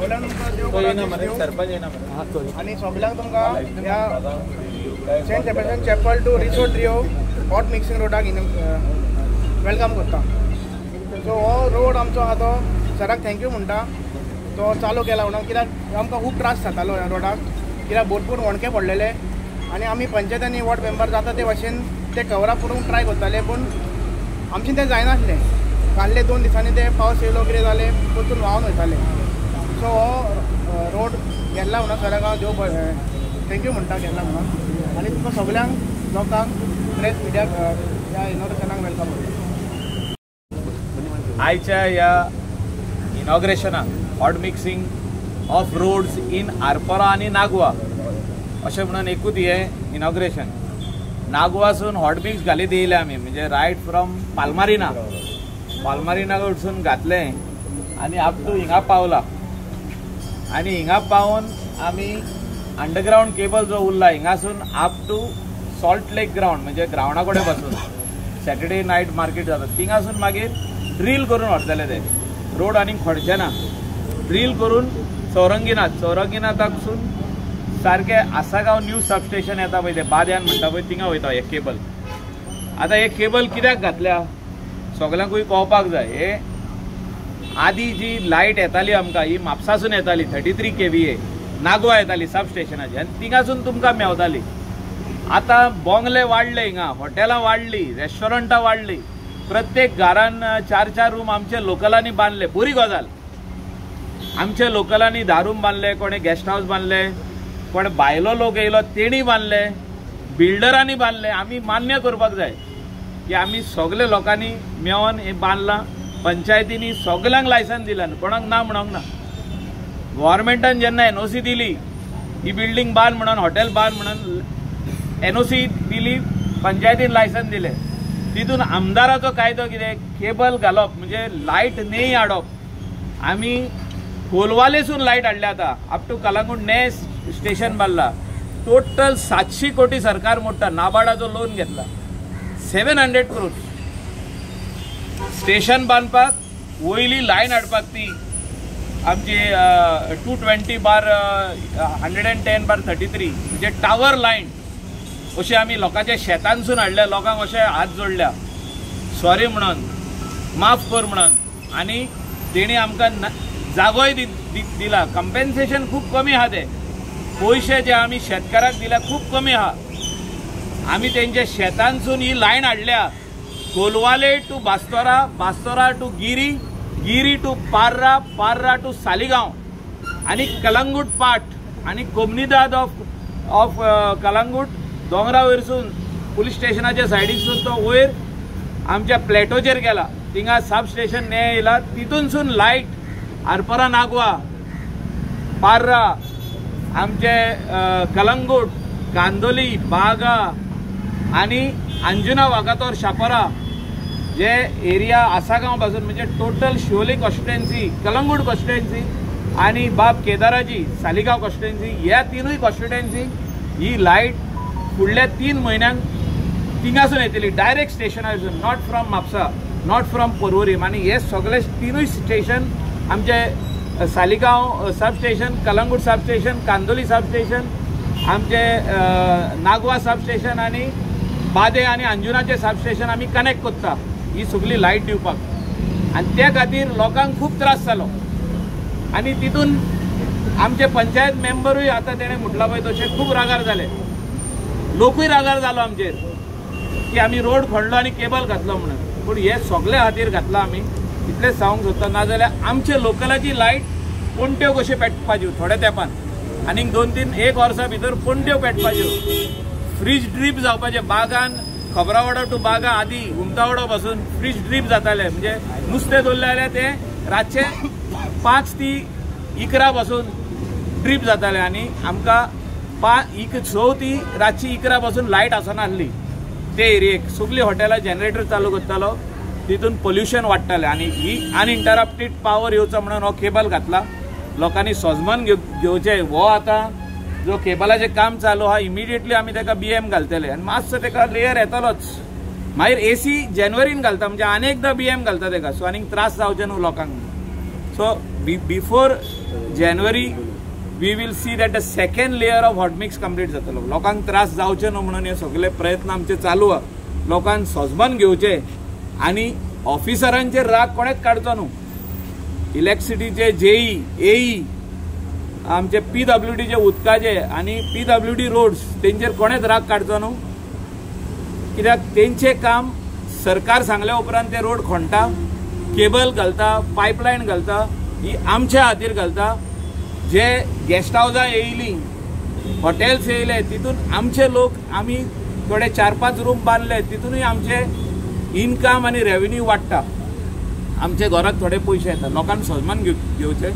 सगळ्यांक तुमकां देव आणि सगळ्यांक तुमकां ह्या saint Sebastian chapel to resort trio hot mixing रोडाक वेलकम करता. सो हो रोड आमचो आहा तो सराक थँक्यू म्हणटा तो चालू केला म्हणून, कित्याक आमकां खूब त्रास जातालो ह्या रोडाक, कित्याक भरपूर वणके पडलेले आनी आमी पंचायतांनी वॉर्ड मेंबर जाता ते भाशेन ते कवरअप करूंक ट्राय करताले, पूण आमचें तें जायनासलें. काडले 2 दिसांनी ते पावस येयलो कितें जालें परतून व्हांवन वयताले. सो हो रोड गेल्ला म्हणून सराक हांव देव थँक्यू म्हणटा गेल्ला म्हणून. आनी तुमकां सगळ्यांक लोकांक प्रेस मिडियाक ह्या इनॉग्रेशनाक वेलकम करता. आयच्या ह्या इनॉग्रेशनाक hot mixing of roads in Arpora आनी नागवा अशें म्हणून एकूच हें इनॉग्रेशन. नागवासून हॉट मिक्स घालीत येयले आमी, म्हणजे रायट फ्रॉम पालमारिना कडसून घातलें आनी अप टू हिंगा पावला. आनी हिंगा पावून आमी अंडरग्रावंड केबल जो उरला हिंगासून up to salt lake ground, म्हणजे ग्रावंडा कडेन पासून सॅटर्डे नायट मार्केट जाता थिंगासून मागीर ड्रील करून व्हरतले ते रोड. आनी खोडचे ना, ड्रील करून चौरंगीनाथाकसून सारखे आसागांव न्यू सबस्टेशन येता पळय ते बाद्यान म्हणटा पळय थिंगा वयता हे केबल. आतां हे केबल कित्याक घातल्या सगळ्यांकूय कळपाक जाय. हे आदी जी लायट येताली आमकां ही म्हापसासून येताली 33 kVA नागवा येताली सबस्टेशनाची आनी थिंगासून तुमकां मेवताली. आतां बॉंगले वाडले, हिंगा हॉटेलां वाडली, रेस्टॉरंटां वाडली, प्रत्येक घरान 4-4 रूम आमचे लोकलांनी बांदले. बरी गजाल, आमचे लोकलांनी 10 रूम बांदले, कोणे गेस्ट हाऊस बांदले, कोण भायलो लोक येयलो तेणी बांदले, बिल्डरांनी बांदले. आमी मान्य करपाक जाय की आमी सगळे लोकांनी मेळोन हें बांदलां. पंचायतींनी सगळ्यांक लायसन दिलां, कोणाक ना म्हणोंक ना. गव्हर्मेंटान जेन्ना NOC दिली ही बिल्डींग बांद म्हणून, हॉटेल बांद म्हणून NOC दिली, पंचायतीन लायसन दिलें. तितून आमदाराचो कायदो कितें, केबल घालप म्हणजे लायट न्हय हाडप. आमी कोलवालेसून लायट हाडल्या आतां अप टू कलंगूट न्हय स्टेशन बांदला. टोटल 700 कोटी सरकार मोडटा. नाबार्डाचो लोन घेतला 700 crores. स्टेशन बांदपाक, वयली लायन हाडपाक ती आमची 220/110/33 म्हणजे टावर लायन अशें आमी लोकांच्या शेतांसून हाडल्या. लोकांक अशें हात जोडल्या सॉरी म्हणून, माफ कर म्हणून. आनी तेणी आमकां जागोय दिला. कंपेन्सेशन खूब कमी आहा, ते पयशे जे आमी शेतकाराक दिल्या खूब कमी आहा. आमी तेंच्या शेतांसून ही लायन हाडल्या Colvale to Bastora, Bastora to Guirim, Guirim to Parra, Parra to Saligao आनी कलंगूट पाट आनी कोमनीदाद ऑफ कलंगूट दोंगरा वयरसून पुलीस स्टेशनाच्या सायडीकसून तो वयर आमच्या प्लेटोचेर गेला. थिंगा सब स्टेशन न्हय येयला. तितूनसून लायट आरपोरा नागवा, पार्रा, आमचे कलंगूट, कांदोली, बागा आनी अंजुना वागातोर शापोरा जे एरिया आसागांव पासून म्हणजे total Siolim constituency, Calangute constituency आनी बाब केदाराची सालिगांव कॉन्स्टिट्युएन्सी, ह्या तिनूय कॉन्स्टिट्युएन्सी ही लायट फुडल्या 3 म्हयन्यांक थिंगासून येतली डायरेक्ट स्टेशनासून, not from Mapusa, not from Porvorim. आनी हे सगळे तिनूय स्टेशन आमचे Saligao sub station, Calangute sub station, Candolim sub station, आमचे नागवा सब स्टेशन आनी बादे आनी अंजुनाचे सब स्टेशन आमी कनेक्ट करता ही सगळी लायट दिवपाक. आनी त्या खातीर लोकांक खूब त्रास जालो. आनी तितून आमचे पंचायत मेंबरूय आतां तेणें म्हटलां पळय तशें खूब रागार जाले. लोकूय रागार जालो आमचेर की आमी रोड खोडलो आनी केबल घातलो म्हणून. पूण हे सगळे खातीर घातला आमी, इतलेंच सांगूंक सोदता. नाजाल्यार आमचे लोकलाची लायट पणट्यो कश्यो पेटपाच्यो थोड्या तेंपान, आनीक 2-1 वर्सां भितर पणट्यो पेटपाच्यो, फ्रीज ड्रीप जावपाचे. बागान खबरावाडो टू बागा आदी उमतावाडो पासून फ्रीज ड्रीप जाताले, म्हणजे नुस्तें दवरलें जाल्यार ते रातचे 5 ते 11 पासून ड्रीप जाताले. आनी आमकां 6 ते रातची 11 पासून लायट आसनासली ते एरियेक. सगळीं हॉटेलां जनरेटर चालू करतालो, तितून पोल्युशन वाडटालें. आनी ही अनइंटरप्टेड पावर येवचो म्हणून हो केबल घातला. लोकांनी सोजमन घेवचें. हो आतां जो केबलाचें काम चालू आहा इमिडिएटली आमी ताका BM घालतले आनी मातसो ताका लेयर येतलोच. मागीर AC जानेवारीन घालता, म्हणजे आनी एकदां BM घालता ताका. सो आनीक त्रास जावचे न्हू लोकांक. So before January we will see that the second layer of hot mix complete जातलो. लोकांक त्रास जावचे न्हू म्हणून हे सगळे प्रयत्न आमचे चालू आहा. लोकांक सोजमान घेवचे आनी ऑफिसरांचेर राग कोणेच काडचो न्हू. इलेक्ट्रिसिटीचे जेई एई आमचे PWDचे उदकाचे आनी PWD रोड्स तेंचेर कोणेच राग काडचो न्हू. कित्याक तेंचे काम सरकार सांगल्या उपरांत ते रोड खणटा, केबल घालता, पायपलायन घालता, ही आमच्या खातीर घालता. जे गेस्ट हावसां येयली, हॉटेल्स येयले, तितून आमचे लोक आमी थोडे 4-5 रूम बांदले, तितूनय आमचे इनकम आनी रेव्हेन्यू वाडटा. आमचे घराक थोडे पयशे येता. लोकांक सन्मान घेवचे.